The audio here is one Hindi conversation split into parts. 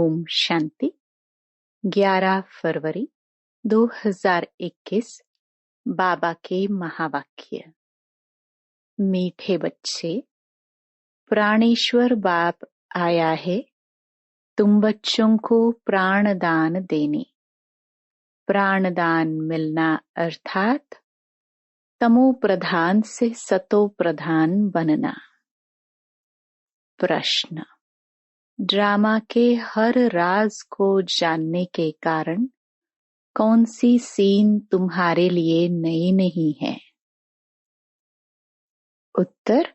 ओम शांति। 11 फरवरी 2021 बाबा के महावाक्य। मीठे बच्चे, प्राणेश्वर बाप आया है तुम बच्चों को प्राणदान देने। प्राणदान मिलना अर्थात तमो प्रधान से सतो प्रधान बनना। प्रश्न, ड्रामा के हर राज को जानने के कारण कौन सी सीन तुम्हारे लिए नई नहीं है? उत्तर,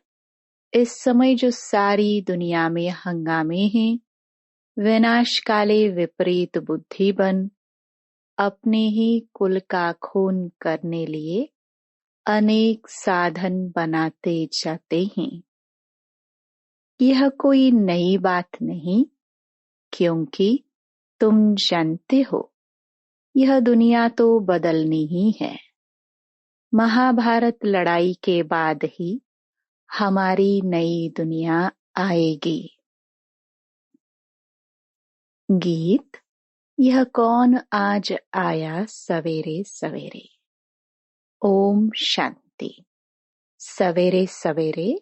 इस समय जो सारी दुनिया में हंगामे हैं, विनाश काले विपरीत बुद्धि बन अपने ही कुल का खून करने लिए अनेक साधन बनाते जाते हैं। यह कोई नई बात नहीं, क्योंकि तुम जानते हो यह दुनिया तो बदलनी ही है। महाभारत लड़ाई के बाद ही हमारी नई दुनिया आएगी। गीत, यह कौन आज आया सवेरे सवेरे। ओम शांति। सवेरे सवेरे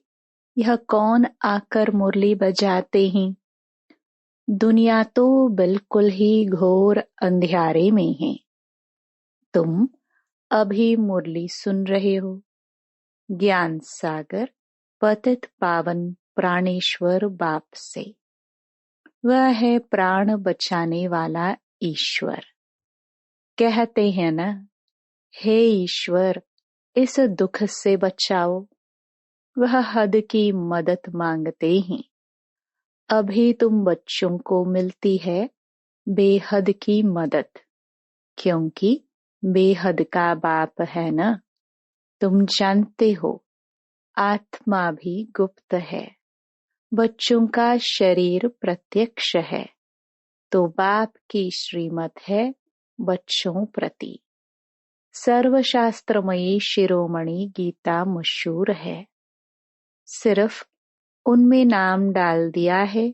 यह कौन आकर मुरली बजाते हैं? दुनिया तो बिल्कुल ही घोर अंधियारे में है। तुम अभी मुरली सुन रहे हो। ज्ञान सागर पतित पावन प्राणेश्वर बाप से। वह है प्राण बचाने वाला ईश्वर। कहते हैं ना, हे ईश्वर इस दुख से बचाओ। वह हद की मदद मांगते हैं। अभी तुम बच्चों को मिलती है बेहद की मदद, क्योंकि बेहद का बाप है ना। तुम जानते हो आत्मा भी गुप्त है, बच्चों का शरीर प्रत्यक्ष है, तो बाप की श्रीमत है बच्चों प्रति। सर्वशास्त्रमयी शिरोमणि गीता मशहूर है, सिर्फ उनमें नाम डाल दिया है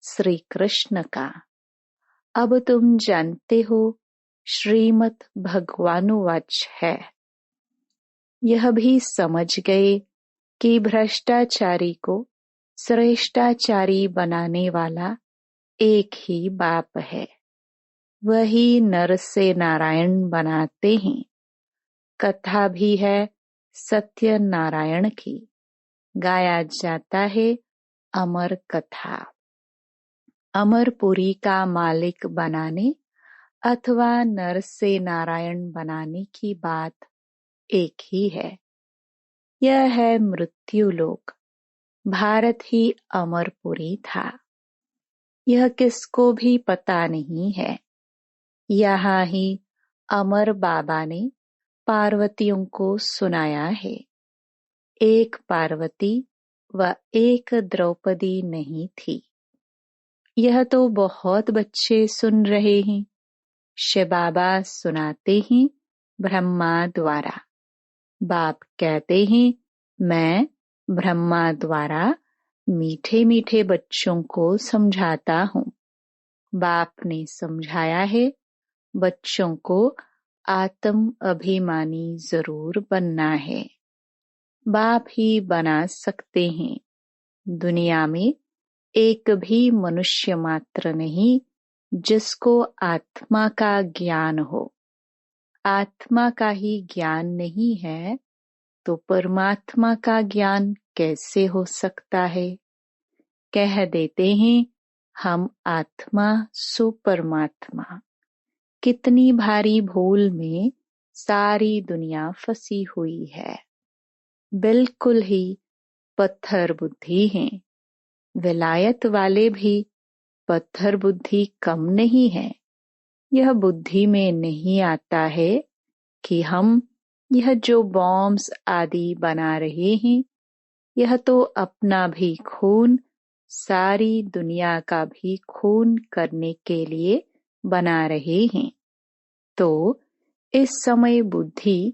श्री कृष्ण का। अब तुम जानते हो श्रीमत भगवानुवाच है। यह भी समझ गए कि भ्रष्टाचारी को श्रेष्ठाचारी बनाने वाला एक ही बाप है। वही नर से नारायण बनाते हैं। कथा भी है सत्य नारायण की, गाया जाता है अमर कथा। अमरपुरी का मालिक बनाने अथवा नर से नारायण बनाने की बात एक ही है। यह है मृत्युलोक। भारत ही अमरपुरी था। यह किसको भी पता नहीं है। यहाँ ही अमर बाबा ने पार्वतियों को सुनाया है। एक पार्वती व एक द्रौपदी नहीं थी। यह तो बहुत बच्चे सुन रहे हैं। शिव बाबा सुनाते हैं ब्रह्मा द्वारा। बाप कहते हैं मैं ब्रह्मा द्वारा मीठे मीठे बच्चों को समझाता हूँ। बाप ने समझाया है बच्चों को आत्म अभिमानी जरूर बनना है। बाप ही बना सकते हैं। दुनिया में एक भी मनुष्य मात्र नहीं जिसको आत्मा का ज्ञान हो। आत्मा का ही ज्ञान नहीं है तो परमात्मा का ज्ञान कैसे हो सकता है? कह देते हैं हम आत्मा सो परमात्मा। कितनी भारी भूल में सारी दुनिया फंसी हुई है। बिल्कुल ही पत्थर बुद्धि हैं। विलायत वाले भी पत्थर बुद्धि कम नहीं है। यह बुद्धि में नहीं आता है कि हम यह जो बॉम्ब्स आदि बना रहे हैं, यह तो अपना भी खून, सारी दुनिया का भी खून करने के लिए बना रहे हैं। तो इस समय बुद्धि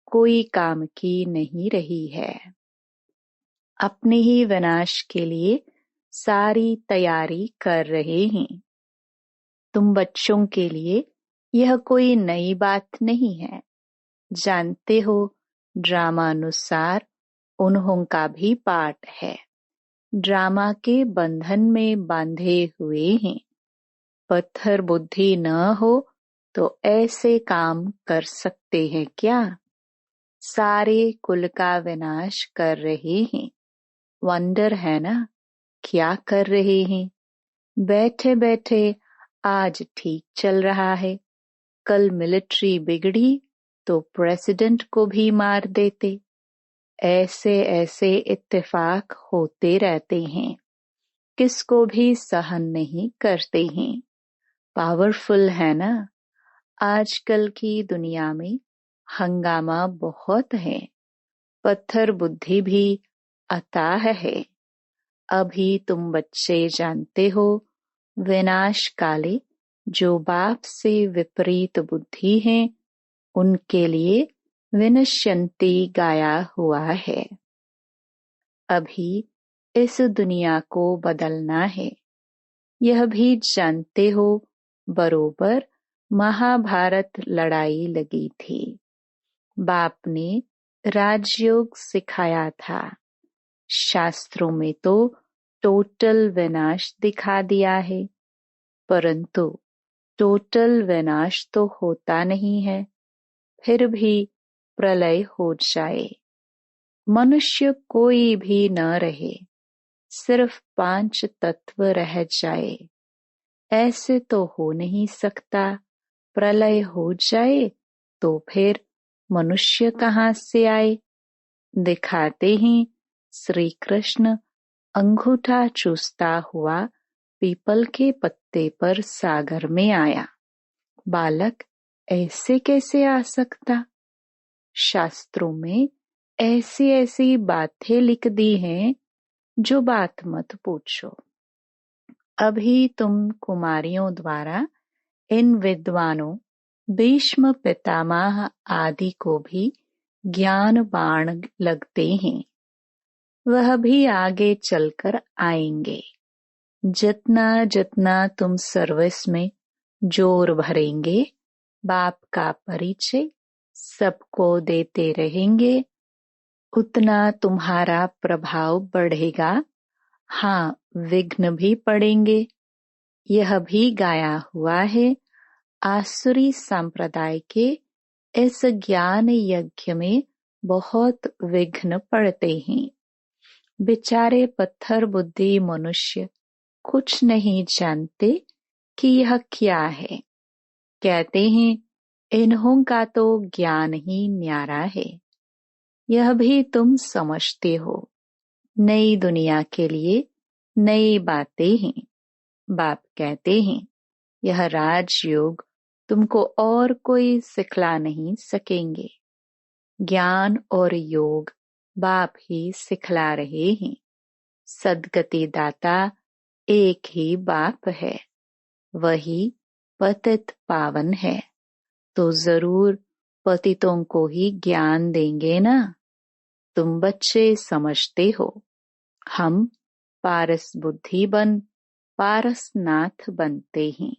कोई काम की नहीं रही है। अपने ही विनाश के लिए सारी तैयारी कर रहे हैं। तुम बच्चों के लिए यह कोई नई बात नहीं है। जानते हो, ड्रामानुसार उन्हों का भी पाठ है। ड्रामा के बंधन में बांधे हुए हैं। पत्थर बुद्धि न हो तो ऐसे काम कर सकते हैं क्या? सारे कुल का विनाश कर रहे हैं। वंडर है ना, क्या कर रहे हैं? बैठे बैठे आज ठीक चल रहा है, कल मिलिट्री बिगड़ी तो प्रेसिडेंट को भी मार देते। ऐसे ऐसे इत्तेफाक होते रहते हैं, किसको भी सहन नहीं करते हैं। पावरफुल है ना। आजकल की दुनिया में हंगामा बहुत है, पत्थर बुद्धि भी अथाह है। अभी तुम बच्चे जानते हो, विनाश काले जो बाप से विपरीत बुद्धि है, उनके लिए विनश्यंती गाया हुआ है। अभी इस दुनिया को बदलना है। यह भी जानते हो, बरोबर महाभारत लड़ाई लगी थी। बाप ने राजयोग सिखाया था। शास्त्रों में तो टोटल विनाश दिखा दिया है, परंतु टोटल विनाश तो होता नहीं है। फिर भी प्रलय हो जाए, मनुष्य कोई भी न रहे, सिर्फ 5 तत्व रह जाए, ऐसे तो हो नहीं सकता। प्रलय हो जाए तो फिर मनुष्य कहाँ से आए? दिखाते ही श्री कृष्ण अंगूठा चूसता हुआ पीपल के पत्ते पर सागर में आया। बालक ऐसे कैसे आ सकता? शास्त्रों में ऐसी ऐसी बातें लिख दी हैं, जो बात मत पूछो। अभी तुम कुमारियों द्वारा इन विद्वानों भीष्म पितामह आदि को भी ज्ञान बाण लगते हैं। वह भी आगे चलकर आएंगे। जितना जितना तुम सर्विस में जोर भरेंगे, बाप का परिचय सबको देते रहेंगे, उतना तुम्हारा प्रभाव बढ़ेगा। हाँ, विघ्न भी पड़ेंगे। यह भी गाया हुआ है, आसुरी संप्रदाय के इस ज्ञान यज्ञ में बहुत विघ्न पड़ते हैं। बेचारे पत्थर बुद्धि मनुष्य कुछ नहीं जानते कि यह क्या है। कहते हैं, इन्हों का तो ज्ञान ही न्यारा है। यह भी तुम समझते हो, नई दुनिया के लिए नई बातें हैं। बाप कहते हैं, यह राजयोग तुमको और कोई सिखला नहीं सकेंगे। ज्ञान और योग बाप ही सिखला रहे हैं। सद्गति दाता एक ही बाप है, वही पतित पावन है, तो जरूर पतितों को ही ज्ञान देंगे ना। तुम बच्चे समझते हो, हम पारस बुद्धि बन पारसनाथ बनते हैं।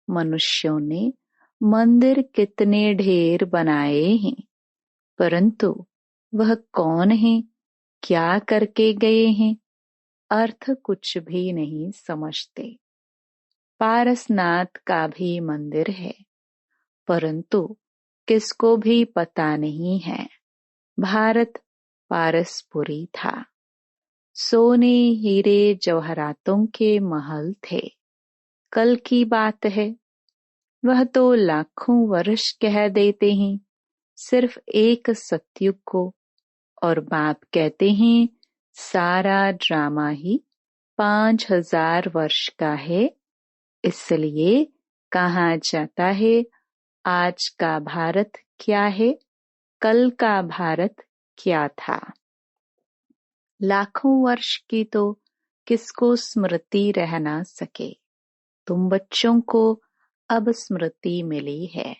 मनुष्यों ने मंदिर कितने ढेर बनाए हैं, परंतु वह कौन है, क्या करके गए हैं, अर्थ कुछ भी नहीं समझते। पारसनाथ का भी मंदिर है, परंतु किसको भी पता नहीं है। भारत पारसपुरी था। सोने हीरे जवाहरातों के महल थे। कल की बात है, वह तो लाखों वर्ष कह देते हैं, सिर्फ एक सतयुग को। और बाप कहते हैं, सारा ड्रामा ही 5000 वर्ष का है। इसलिए कहा जाता है, आज का भारत क्या है, कल का भारत क्या था। लाखों वर्ष की तो किसको स्मृति रह ना सके। तुम बच्चों को अब स्मृति मिली है।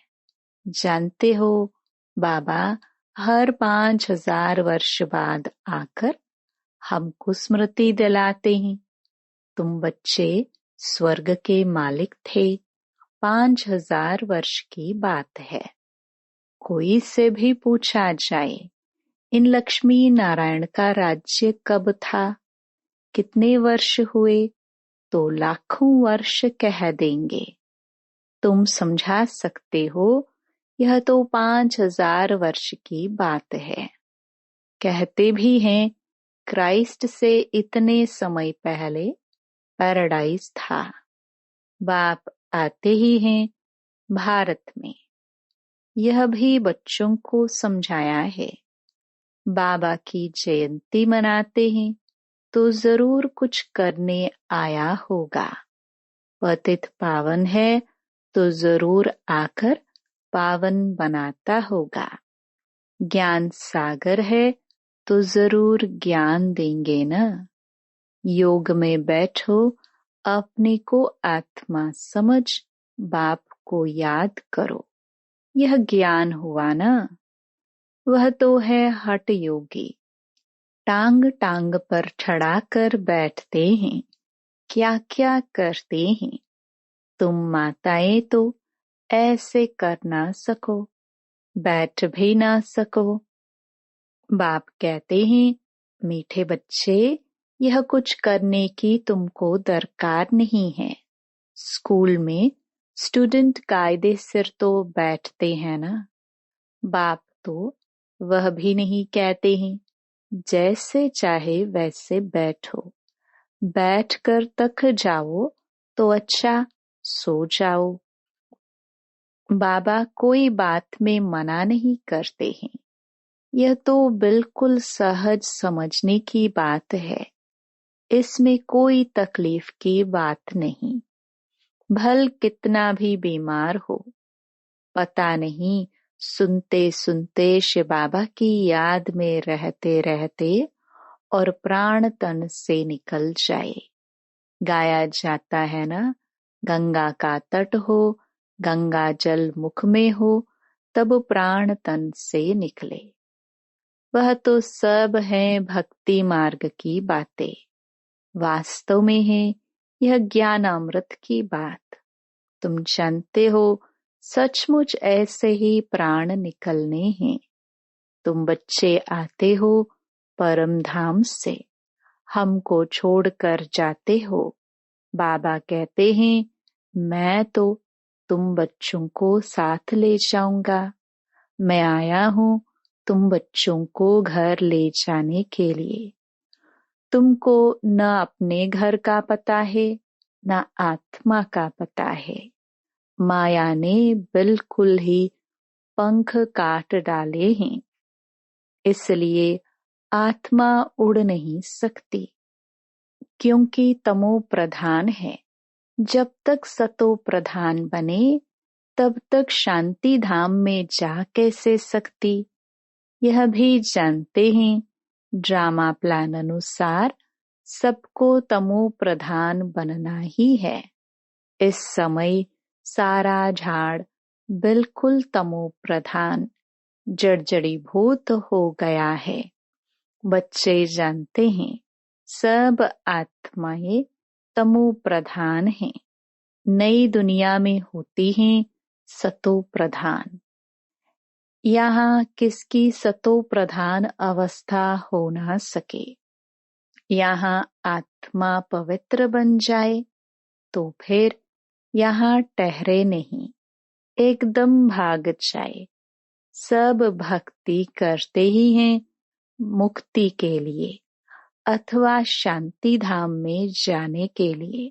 जानते हो, बाबा हर 5000 वर्ष बाद आकर हमको स्मृति दिलाते हैं। तुम बच्चे स्वर्ग के मालिक थे, 5000 वर्ष की बात है। कोई से भी पूछा जाए, इन लक्ष्मी नारायण का राज्य कब था, कितने वर्ष हुए, तो लाखों वर्ष कह देंगे। तुम समझा सकते हो, यह तो 5000 वर्ष की बात है। कहते भी हैं, क्राइस्ट से इतने समय पहले पैराडाइज था। बाप आते ही हैं भारत में। यह भी बच्चों को समझाया है। बाबा की जयंती मनाते हैं तो जरूर कुछ करने आया होगा। पतित पावन है तो जरूर आकर पावन बनाता होगा। ज्ञान सागर है तो जरूर ज्ञान देंगे न। योग में बैठो, अपने को आत्मा समझ बाप को याद करो। यह ज्ञान हुआ ना। वह तो है हठ योगी, टांग टांग पर चढ़ाकर बैठते हैं, क्या क्या करते हैं। तुम माताएं तो ऐसे कर ना सको, बैठ भी ना सको। बाप कहते हैं, मीठे बच्चे, यह कुछ करने की तुमको दरकार नहीं है। स्कूल में स्टूडेंट कायदे सिर तो बैठते हैं ना। बाप तो वह भी नहीं कहते हैं, जैसे चाहे वैसे बैठो। बैठकर थक जाओ तो अच्छा सो जाओ। बाबा कोई बात में मना नहीं करते हैं। यह तो बिल्कुल सहज समझने की बात है। इसमें कोई तकलीफ की बात नहीं। भल कितना भी बीमार हो, पता नहीं सुनते सुनते शिव बाबा की याद में रहते रहते और प्राण तन से निकल जाए। गाया जाता है ना, गंगा का तट हो, गंगा जल मुख में हो, तब प्राण तन से निकले। वह तो सब है भक्ति मार्ग की बातें। वास्तव में है यह ज्ञान अमृत की बात। तुम जानते हो, सचमुच ऐसे ही प्राण निकलने हैं। तुम बच्चे आते हो परम धाम से, हमको छोड़कर जाते हो। बाबा कहते हैं, मैं तो तुम बच्चों को साथ ले जाऊंगा। मैं आया हूँ तुम बच्चों को घर ले जाने के लिए। तुमको न अपने घर का पता है, न आत्मा का पता है। माया ने बिल्कुल ही पंख काट डाले हैं, इसलिए आत्मा उड़ नहीं सकती, क्योंकि तमो प्रधान है। जब तक सतो प्रधान बने तब तक शांति धाम में जा कैसे सकती। यह भी जानते हैं, ड्रामा प्लान अनुसार सबको तमो प्रधान बनना ही है। इस समय सारा झाड़ बिल्कुल तमो प्रधान जड़जड़ीभूत हो गया है। बच्चे जानते हैं, सब आत्माएं तमो प्रधान हैं। नई दुनिया में होती हैं सतो प्रधान। यहाँ किसकी सतो प्रधान अवस्था हो ना सके। यहाँ आत्मा पवित्र बन जाए तो फिर यहाँ ठहरे नहीं, एकदम भाग जाए। सब भक्ति करते ही हैं मुक्ति के लिए अथवा शांति धाम में जाने के लिए,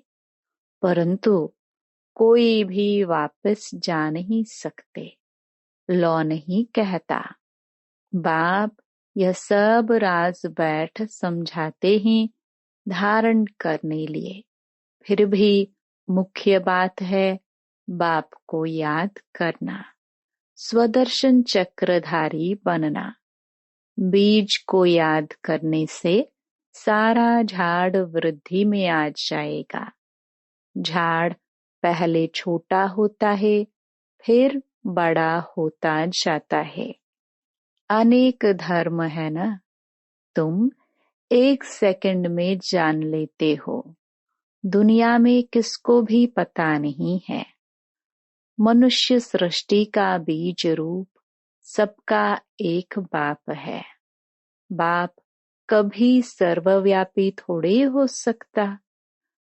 परंतु कोई भी वापस जा नहीं सकते। लौ नहीं कहता। बाप यह सब राज बैठ समझाते हैं धारण करने लिए। फिर भी मुख्य बात है बाप को याद करना, स्वदर्शन चक्रधारी बनना। बीज को याद करने से सारा झाड़ वृद्धि में आ जाएगा। झाड़ पहले छोटा होता है, फिर बड़ा होता जाता है। अनेक धर्म है ना, तुम 1 सेकंड में जान लेते हो। दुनिया में किसको भी पता नहीं है। मनुष्य सृष्टि का बीज रूप सबका एक बाप है। बाप कभी सर्वव्यापी थोड़े हो सकता।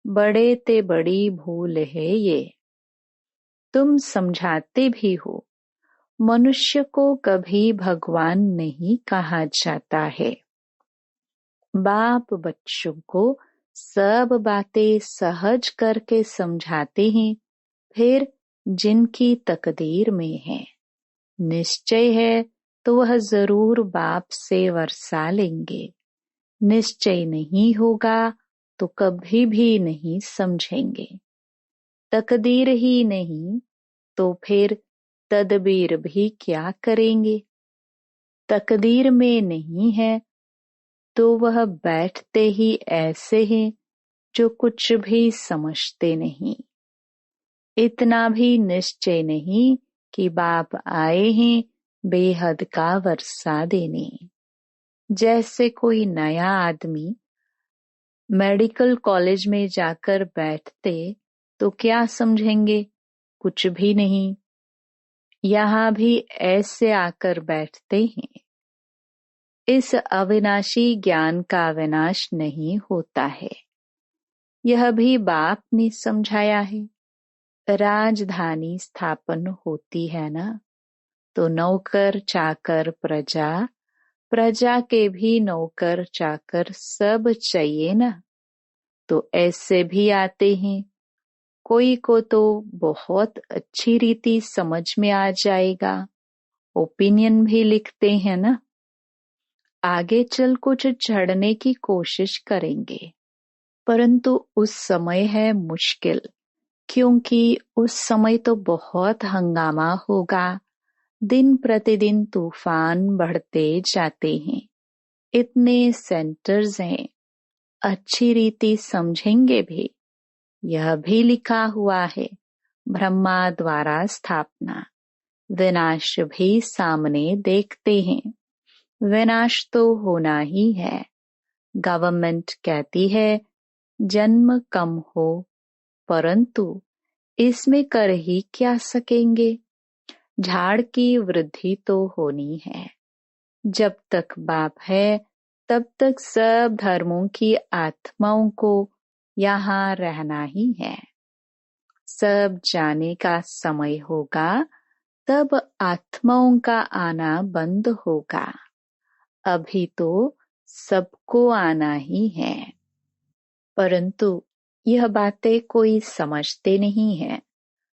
बड़े ते बड़ी भूल है ये। तुम समझाते भी हो। मनुष्य को कभी भगवान नहीं कहा जाता है। बाप बच्चों को सब बातें सहज करके समझाते हैं। फिर जिनकी तकदीर में है, निश्चय है, तो वह जरूर बाप से वर्षा लेंगे। निश्चय नहीं होगा तो कभी भी नहीं समझेंगे। तकदीर ही नहीं तो फिर तदबीर भी क्या करेंगे। तकदीर में नहीं है तो वह बैठते ही ऐसे हैं जो कुछ भी समझते नहीं। इतना भी निश्चय नहीं कि बाप आए हैं बेहद का वर्षा देने। जैसे कोई नया आदमी मेडिकल कॉलेज में जाकर बैठते तो क्या समझेंगे, कुछ भी नहीं। यहाँ भी ऐसे आकर बैठते हैं। इस अविनाशी ज्ञान का विनाश नहीं होता है। यह भी बाप ने समझाया है। राजधानी स्थापन होती है ना, तो नौकर चाकर प्रजा, प्रजा के भी नौकर चाकर सब चाहिए ना। तो ऐसे भी आते हैं। कोई को तो बहुत अच्छी रीति समझ में आ जाएगा, ओपिनियन भी लिखते हैं ना। आगे चल कुछ झड़ने की कोशिश करेंगे, परंतु उस समय है मुश्किल, क्योंकि उस समय तो बहुत हंगामा होगा। दिन प्रतिदिन तूफान बढ़ते जाते हैं। इतने सेंटर्स हैं, अच्छी रीति समझेंगे भी। यह भी लिखा हुआ है, ब्रह्मा द्वारा स्थापना। विनाश भी सामने देखते हैं। विनाश तो होना ही है। गवर्नमेंट कहती है जन्म कम हो, परंतु इसमें कर ही क्या सकेंगे। झाड़ की वृद्धि तो होनी है। जब तक बाप है तब तक सब धर्मों की आत्माओं को यहाँ रहना ही है। सब जाने का समय होगा तब आत्माओं का आना बंद होगा। अभी तो सबको आना ही है, परंतु यह बातें कोई समझते नहीं है।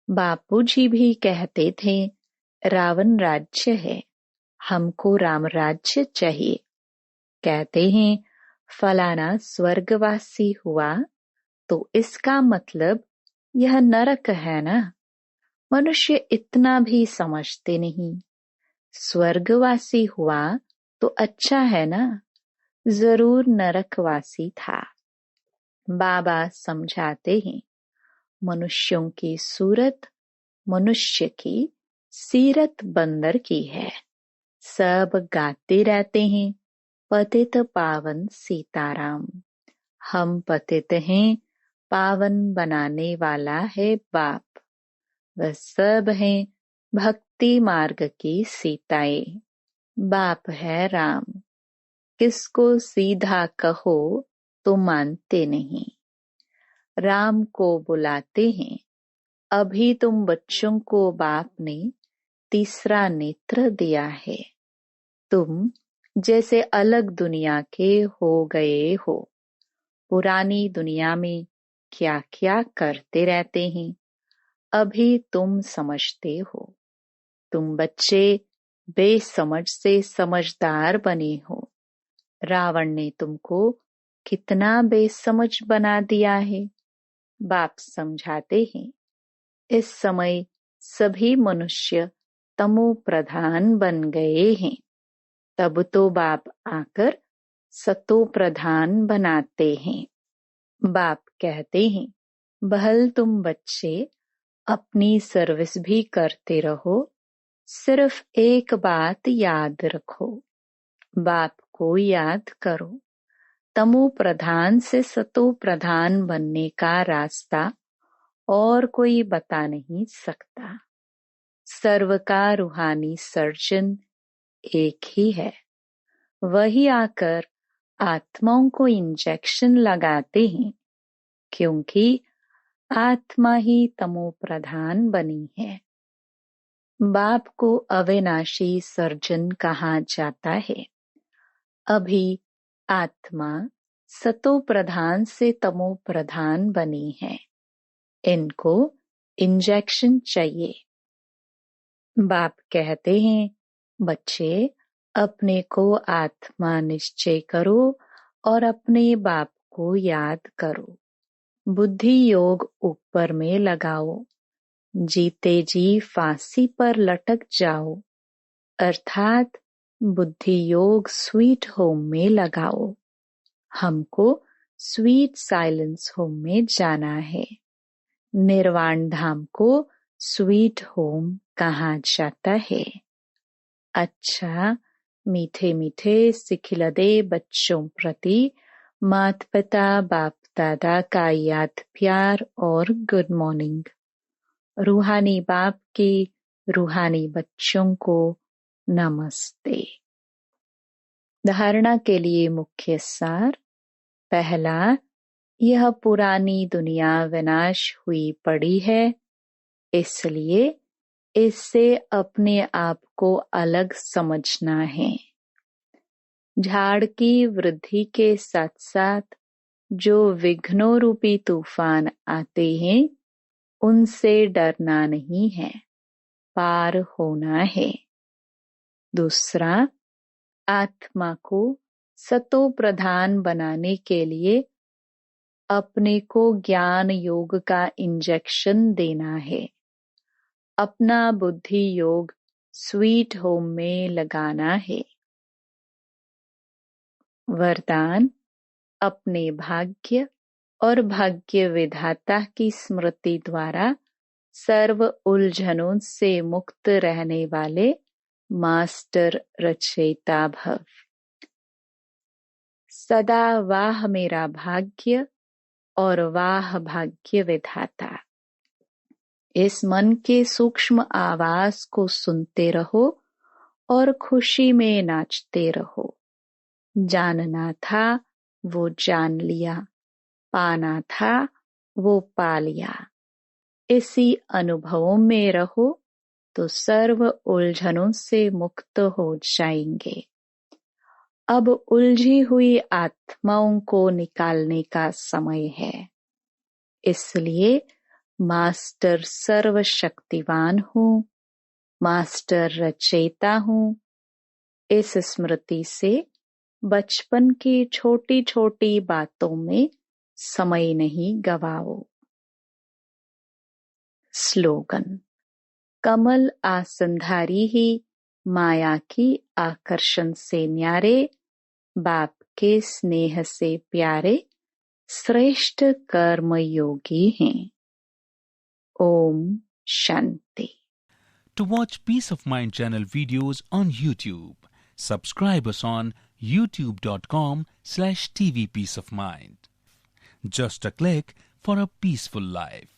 बापूजी भी कहते थे रावण राज्य है, हमको राम राज्य चाहिए। कहते हैं फलाना स्वर्गवासी हुआ तो इसका मतलब यह नरक है ना। मनुष्य इतना भी समझते नहीं। स्वर्गवासी हुआ तो अच्छा है ना, जरूर नरकवासी था। बाबा समझाते हैं मनुष्यों की सूरत मनुष्य की, सीरत बंदर की है। सब गाते रहते हैं पतित पावन सीताराम। हम पतित हैं, पावन बनाने वाला है बाप। वह सब हैं भक्ति मार्ग की सीताएं। बाप है राम। किसको सीधा कहो तो मानते नहीं। राम को बुलाते हैं। अभी तुम बच्चों को बाप ने तीसरा नेत्र दिया है। तुम जैसे अलग दुनिया के हो गए हो। पुरानी दुनिया में क्या क्या करते रहते हैं, अभी तुम समझते हो। तुम बच्चे बेसमझ से समझदार बने हो। रावण ने तुमको कितना बेसमझ बना दिया है। बाप समझाते हैं इस समय सभी मनुष्य तमो प्रधान बन गए हैं। तब तो बाप आकर सतो प्रधान बनाते हैं। बाप कहते हैं बहल तुम बच्चे अपनी सर्विस भी करते रहो, सिर्फ एक बात याद रखो, बाप को याद करो। तमो प्रधान से सतो प्रधान बनने का रास्ता और कोई बता नहीं सकता। सर्व का रूहानी सर्जन एक ही है। वही आकर आत्माओं को इंजेक्शन लगाते हैं, क्योंकि आत्मा ही तमो प्रधान बनी है। बाप को अविनाशी सर्जन कहा जाता है। अभी आत्मा सतो प्रधान से तमो प्रधान बनी है। इनको इंजेक्शन चाहिए। बाप कहते हैं, बच्चे अपने को आत्मा निश्चय करो और अपने बाप को याद करो। बुद्धि योग ऊपर में लगाओ। जीते जी फांसी पर लटक जाओ, अर्थात बुद्धि योग स्वीट होम में लगाओ। हमको स्वीट साइलेंस होम में जाना है। निर्वाण धाम को स्वीट होम कहा जाता है। अच्छा, मीठे मीठे सिखिलदे बच्चों प्रति माता पिता बाप दादा का याद प्यार और गुड मॉर्निंग। रूहानी बाप की रूहानी बच्चों को नमस्ते। धारणा के लिए मुख्य सार। पहला, यह पुरानी दुनिया विनाश हुई पड़ी है, इसलिए इससे अपने आप को अलग समझना है। झाड़ की वृद्धि के साथ साथ जो विघ्नों रूपी तूफान आते हैं, उनसे डरना नहीं है, पार होना है। दूसरा, आत्मा को सतो प्रधान बनाने के लिए अपने को ज्ञान योग का इंजेक्शन देना है। अपना बुद्धि योग स्वीट होम में लगाना है। वरदान, अपने भाग्य और भाग्य विधाता की स्मृति द्वारा सर्व उलझनों से मुक्त रहने वाले मास्टर रचयिता भव। सदा वाह मेरा भाग्य और वाह भाग्य विधाता। इस मन के सूक्ष्म आवाज को सुनते रहो और खुशी में नाचते रहो। जानना था वो जान लिया, पाना था वो पा लिया। इसी अनुभवों में रहो तो सर्व उलझनों से मुक्त हो जाएंगे। अब उलझी हुई आत्माओं को निकालने का समय है। इसलिए मास्टर सर्वशक्तिवान हूँ, मास्टर रचयिता हूँ। इस स्मृति से बचपन की छोटी छोटी बातों में समय नहीं गवाओ। स्लोगन, कमल आसनधारी ही माया की आकर्षण से न्यारे, बाप के स्नेह से प्यारे, श्रेष्ठ कर्म योगी हैं। Om Shanti. To watch Peace of Mind channel videos on YouTube, subscribe us on youtube.com/tvpeaceofmind. Just a click for a peaceful life.